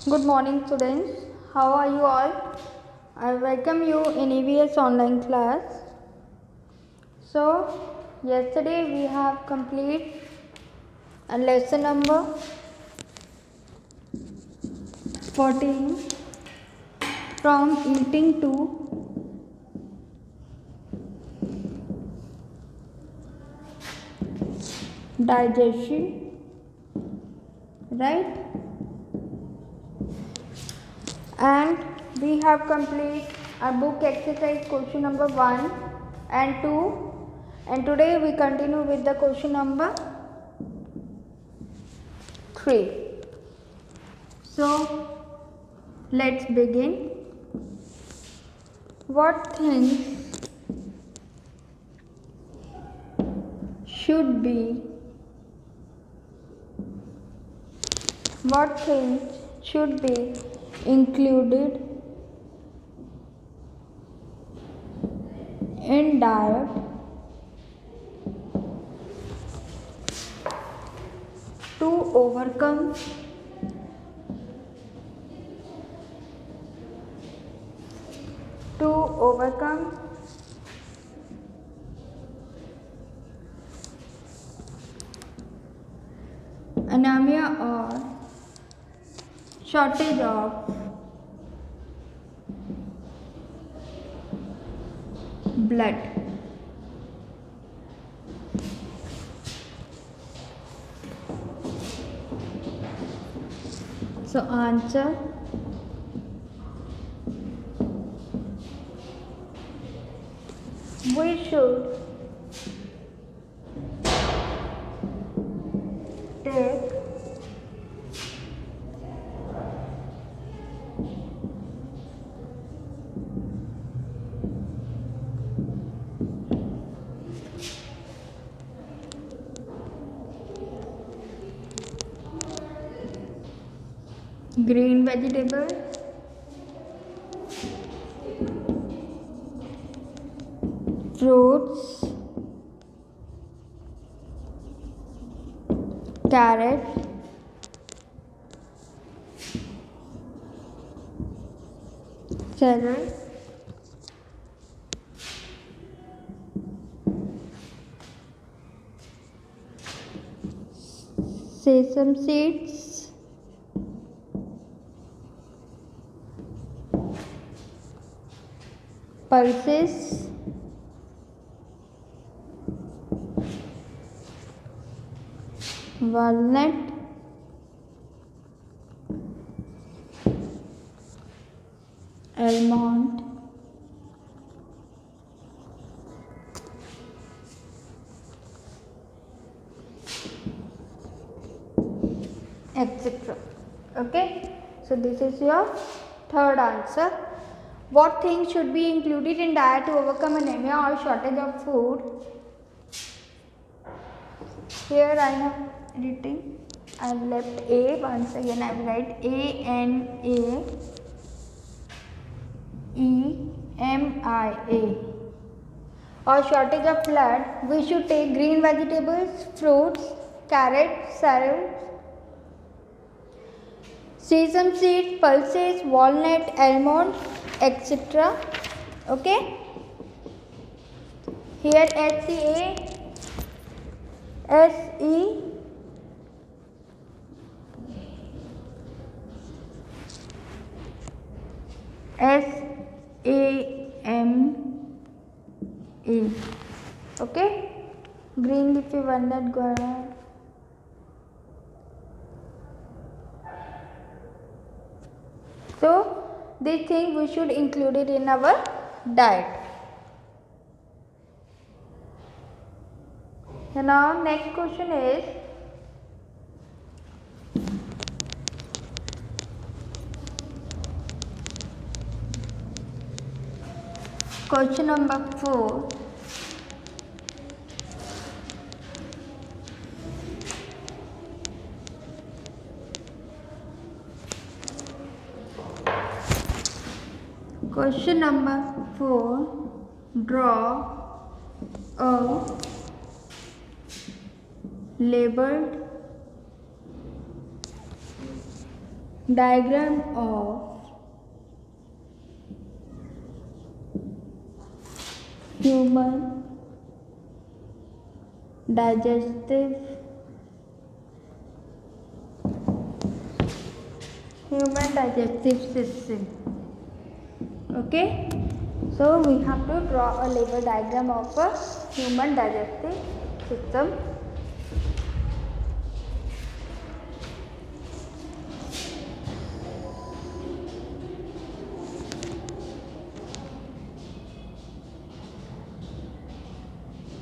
Good morning, students. How are you all? I welcome you in EVS online class. So, yesterday we have complete a lesson number 14 from eating to digestion, right? And we have complete our book exercise question number 1 and 2, and today we continue with the question number 3. So let's begin. What things should be included in diet to overcome anemia or shortage of blood. So answer, we should take green vegetables, fruits, carrots, celery, sesame seeds, pulses, walnut, almond, etc. Okay, so this is your third answer. What things should be included in diet to overcome anemia or shortage of food? Here I am writing. I have left A. Once again I will write ANAEMIA. Or shortage of blood, we should take green vegetables, fruits, carrots, celery, sesame seeds, pulses, walnut, almond, etc. Okay. Here SESAME. Okay. Green leafy walnut, guava. So these things we should include it in our diet. And now next question is, question number 4. Question number 4. Draw a labeled diagram of human digestive system. Okay, so we have to draw a label diagram of a human digestive system.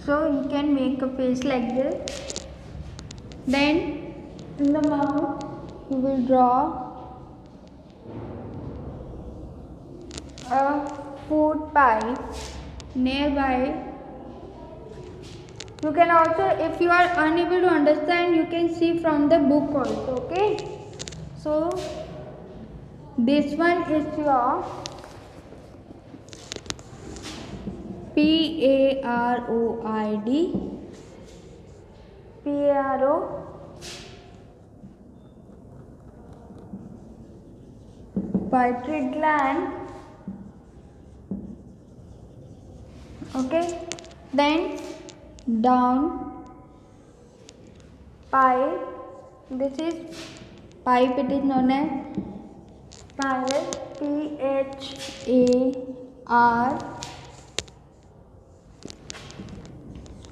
So you can make a face like this. Then in the mouth you will draw a food pipe nearby. You can also, if you are unable to understand, you can see from the book also. Okay, so this one is your PAROID, pituitary gland. Okay, then down pipe. This is pipe. It is known as pylorus,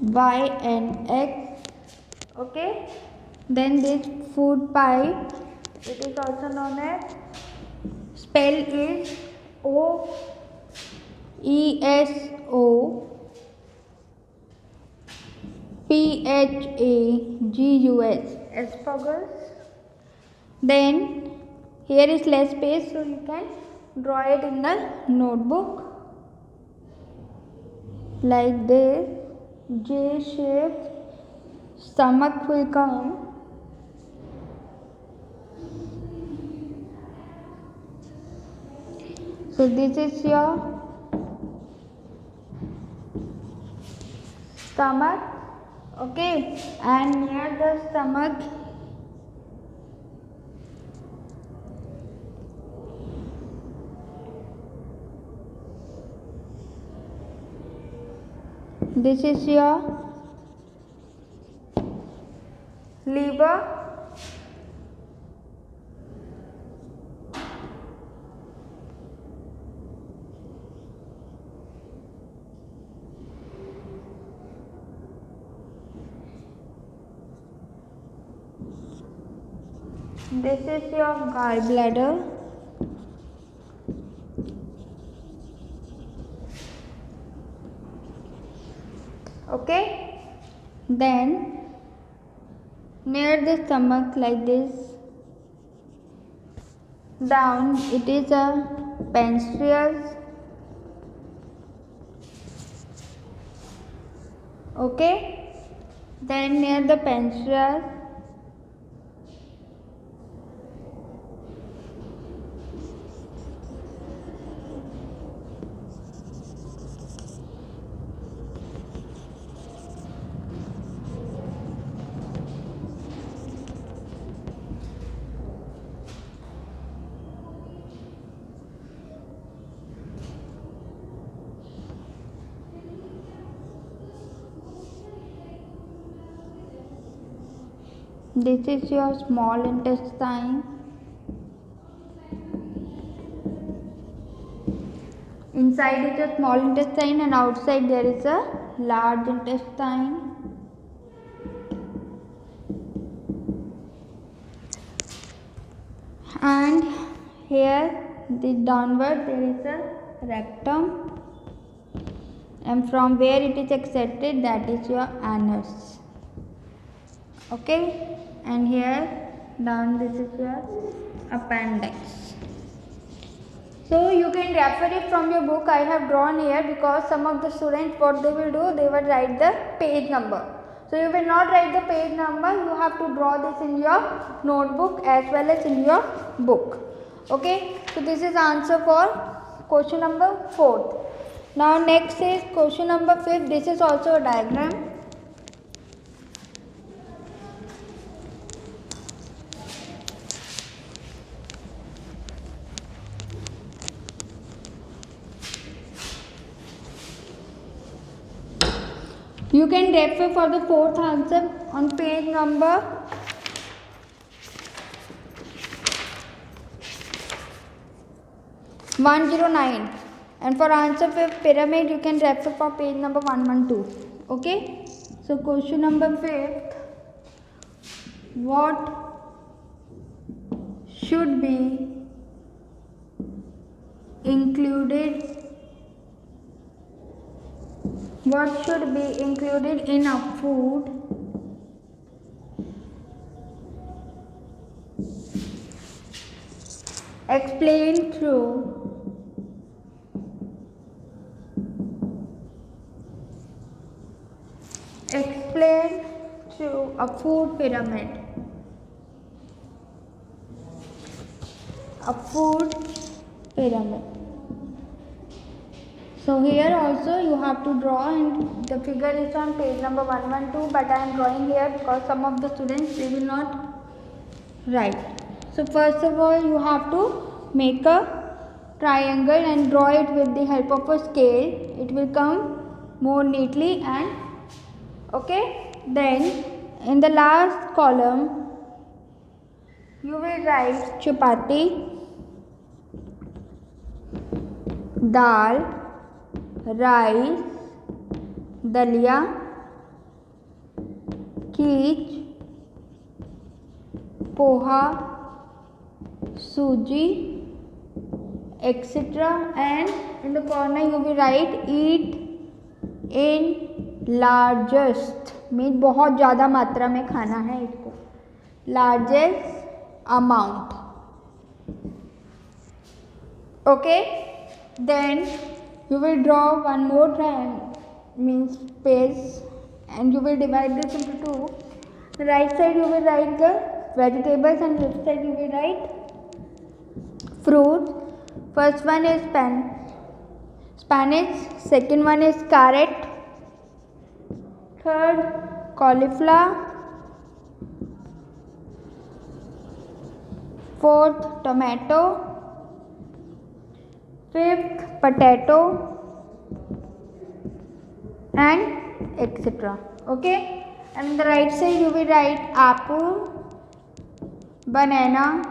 PHARYNX. Okay, then this food pipe, it is also known as, spell is OESOPHAGUS, esophagus. Then here is less space, so you can draw it in the notebook like this. J shape stomach will come. So this is your stomach. Okay, and near the stomach this is your liver. This is your gallbladder. Okay, then near the stomach like this down, it is a pancreas. Okay, then near the pancreas this is your small intestine. Inside is a small intestine and outside there is a large intestine. And here the downward there is a rectum, and from where it is extracted, that is your anus. Okay, and here down this is your appendix. So you can refer it from your book. I have drawn here because some of the students, what they will do, they will write the page number. So you will not write the page number, you have to draw this in your notebook as well as in your book. Okay, so this is answer for question number 4th. Now next is question number 5th. This is also a diagram. You can refer for the fourth answer on page number 109, and for answer fifth pyramid you can refer for page number 112. Okay, so question number 5, what should be included in a food explained through a food pyramid. So here also you have to draw, and the figure is on page number 112, but I am drawing here because some of the students they will not write. So first of all you have to make a triangle and draw it with the help of a scale. It will come more neatly. And okay, then in the last column you will write chapati, dal, rice, dalia, कीच, poha, suji, etc. And in the corner you will write eat in largest, mean बहुत ज़्यादा मात्रा में खाना है इसको, largest amount. Okay, then you will draw one more means space, and you will divide this into two. The right side you will write the vegetables and left side you will write fruits. First one is spinach, second one is carrot, third cauliflower, fourth tomato, fifth potato, and etc. Okay, and on the right side you will write apple, banana,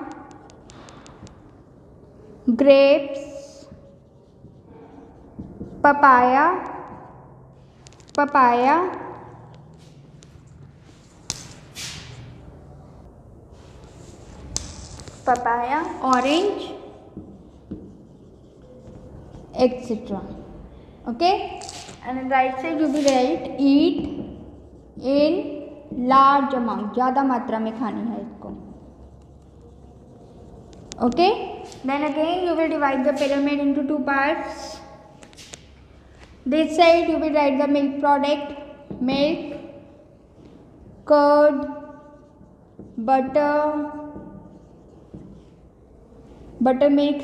grapes, papaya, orange, etc. Okay, and on the right side you will write eat in large amount, ज़्यादा मात्रा में खानी है इसको. Okay, then again you will divide the pyramid into two parts. This side you will write the milk product, milk, curd, buttermilk,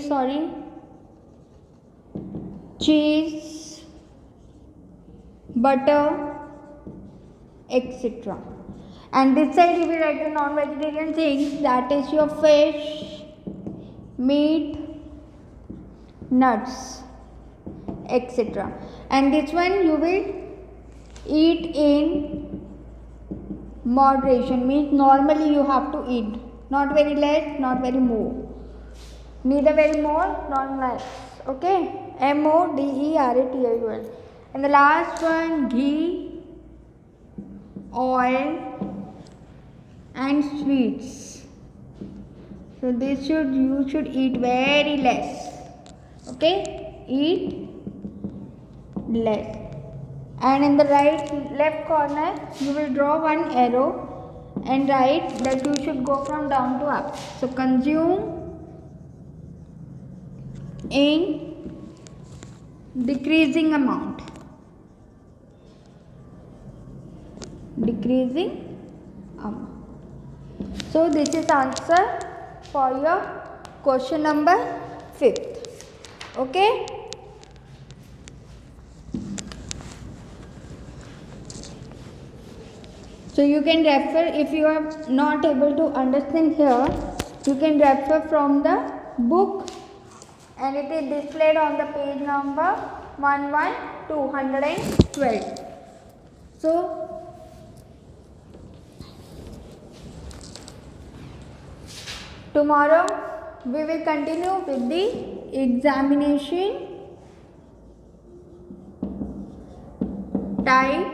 cheese, butter, etc. And this side you will write the non-vegetarian things, that is your fish, meat, nuts, etc. And this one you will eat in moderation, means normally you have to eat, not very less, not very more, neither very more nor less. Okay, moderation. And the last one, ghee, oil, and sweets. So this you should eat very less. Okay, eat less. And in the left corner you will draw one arrow and write that you should go from down to up. So consume in decreasing amount. So this is answer for your question number 5th. Okay. So you can refer, if you are not able to understand here, you can refer from the book, and it is displayed on the page number 112. So tomorrow we will continue with the examination type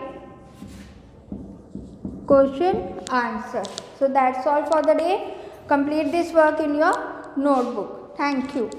question answer. So that's all for the day. Complete this work in your notebook. Thank you.